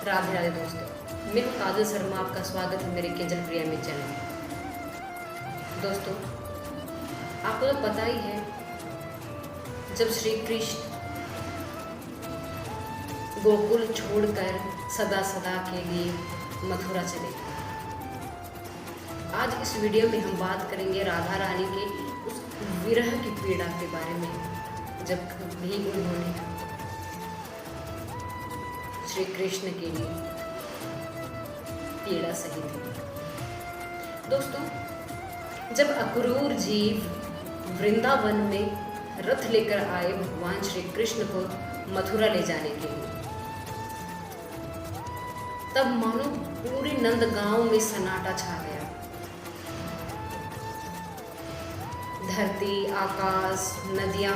राधे राधे दोस्तों, मैं हूँ काजल शर्मा। आपका स्वागत है मेरे केजल प्रिया में चैनल। दोस्तों, आपको तो पता ही है, जब श्री कृष्ण गोकुल छोड़कर सदा सदा के लिए मथुरा चले, आज इस वीडियो में हम बात करेंगे राधा रानी के उस विरह की पीड़ा के बारे में, जब भी उन्होंने श्री कृष्ण के लिए पीड़ा सही थी। दोस्तों, जब अक्रूर जीव वृंदावन में रथ लेकर आए भगवान श्री कृष्ण को मथुरा ले जाने के लिए, तब मानो पूरे नंदगांव में सन्नाटा छा गया। धरती, आकाश, नदियां,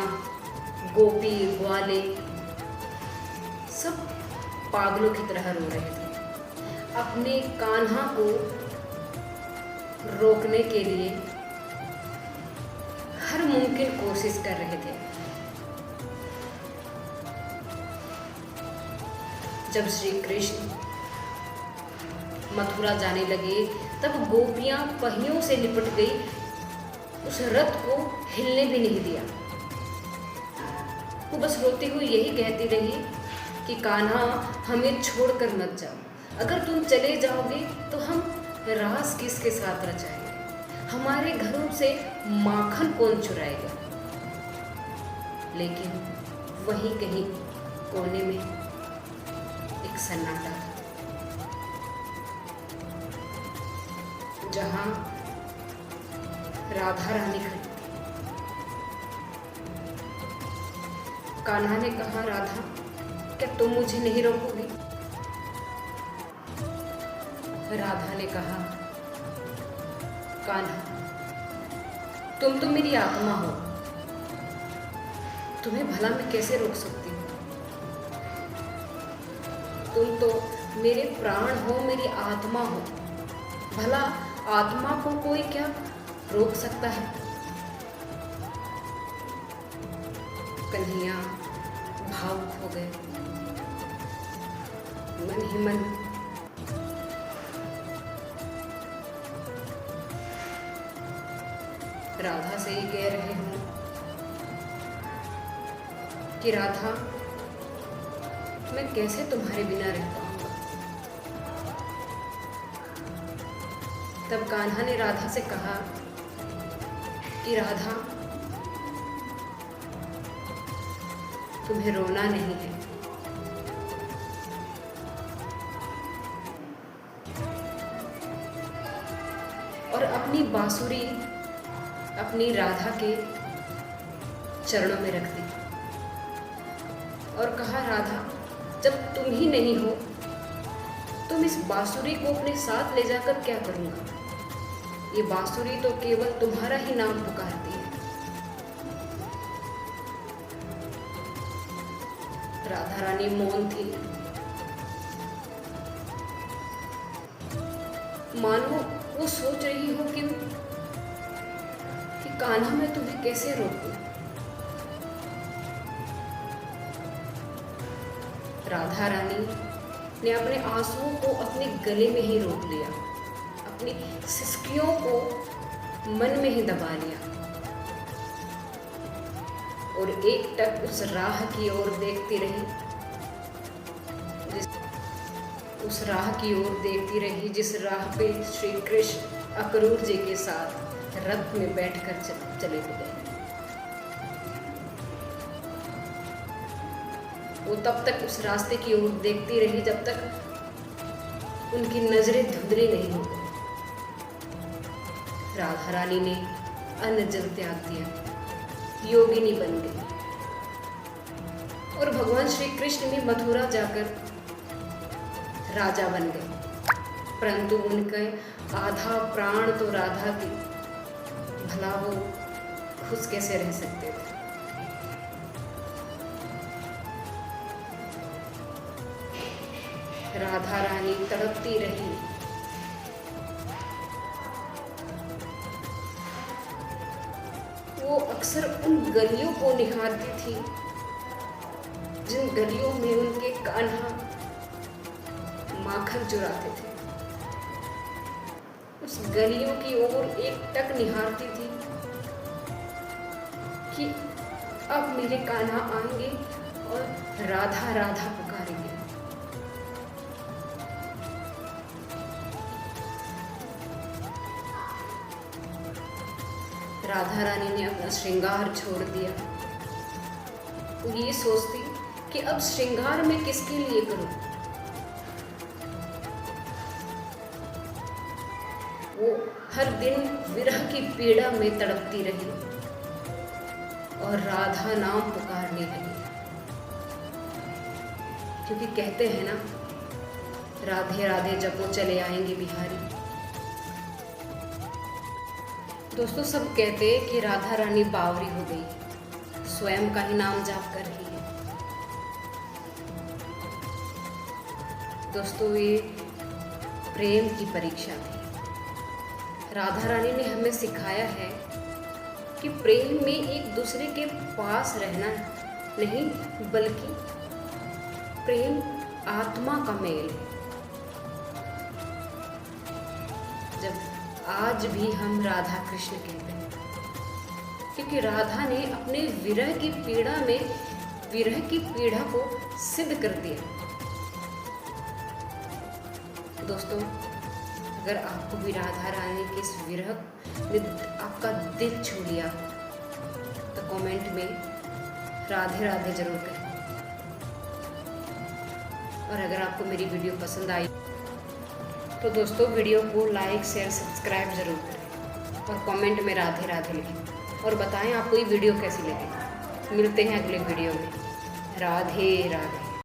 गोपी ग्वाले सब पागलों की तरह रो रहे थे। अपने कान्हा को रोकने के लिए हर मुमकिन कोशिश कर रहे थे। जब श्री कृष्ण मथुरा जाने लगे, तब गोपियां पहियों से लिपट गई, उस रथ को हिलने भी नहीं दिया। वो बस रोती हुई यही कहती रही कि कान्हा, हमें छोड़कर मत जाओ। अगर तुम चले जाओगे तो हम रास किसके साथ रचाएंगे? हमारे घरों से माखन कौन चुराएगा? लेकिन वहीं कहीं कोने में एक सन्नाटा था, जहां राधा रानी खड़ी थी। कान्हा ने कहा, राधा, क्या तुम मुझे नहीं रोकोगी? राधा ने कहा, कान्हा, तुम तो मेरी आत्मा हो, तुम्हें भला मैं कैसे रोक सकती हूँ? तुम तो मेरे प्राण हो, मेरी आत्मा हो, भला आत्मा को कोई क्या रोक सकता है? कन्हैया भावुक हो गए। मन ही मन राधा से ही कह रहे हूं कि राधा, मैं कैसे तुम्हारे बिना रह पाऊंगा? तब कान्हा ने राधा से कहा कि राधा, तुम्हें रोना नहीं है। और अपनी बांसुरी अपनी राधा के चरणों में रख दी और कहा, राधा, जब तुम ही नहीं हो तो मैं इस बांसुरी को अपने साथ ले जाकर क्या करूंगा? ये बांसुरी तो केवल तुम्हारा ही नाम पुकारती है। राधा रानी मौन थी, मानो वो सोच रही हो कि कान्हा, मैं तुम्हें कैसे रोकूं? राधा रानी ने अपने आंसुओं को अपने गले में ही रोक लिया, अपनी सिसकियों को मन में ही दबा लिया और एकटक उस राह की ओर देखती रही, जिस राह पे श्री कृष्ण अक्रूर जी के साथ रथ में बैठकर चले गए। वो तब तक उस रास्ते की ओर देखती रही जब तक उनकी नजरें धुंधली नहीं हो गई। राधा रानी ने अन्न जल त्याग दिया, योगिनी बन गई और भगवान श्री कृष्ण भी मथुरा जाकर राजा बन गए। परंतु उनका आधा प्राण तो राधा थी, भला वो खुश कैसे रह सकते थे? राधा रानी तड़पती रही। वो अक्सर उन गलियों को निहारती थी जिन गलियों में उनके कान्हा माखन चुराते थे। उस गलियों की ओर एक टक निहारती थी कि अब मेरे कान्हा आएंगे और राधा राधा पुकारेंगे। राधा रानी ने अपना श्रृंगार छोड़ दिया। वो ये सोचती कि अब श्रृंगार मैं किसके लिए करूं। वो हर दिन विरह की पीड़ा में तड़पती रही और राधा नाम पुकारने लगी, क्योंकि कहते हैं ना, राधे राधे जब वो चले आएंगे बिहारी। दोस्तों, सब कहते हैं कि राधा रानी बावरी हो गई, स्वयं का ही नाम जाप कर रही है। दोस्तों, ये प्रेम की परीक्षा थी। राधा रानी ने हमें सिखाया है कि प्रेम में एक दूसरे के पास रहना नहीं, बल्कि प्रेम आत्मा का मेल है। जब आज भी हम राधा कृष्ण कहते हैं, क्योंकि राधा ने अपने विरह की पीड़ा में विरह की पीड़ा को सिद्ध कर दिया। दोस्तों, अगर आपको भी राधा रानी के इस विरह ने आपका दिल छू लिया तो कमेंट में राधे राधे जरूर करें। और अगर आपको मेरी वीडियो पसंद आई तो दोस्तों, वीडियो को लाइक शेयर सब्सक्राइब ज़रूर करें और कमेंट में राधे राधे लिखें और बताएं आपको ये वीडियो कैसी लगी। मिलते हैं अगले वीडियो में। राधे राधे।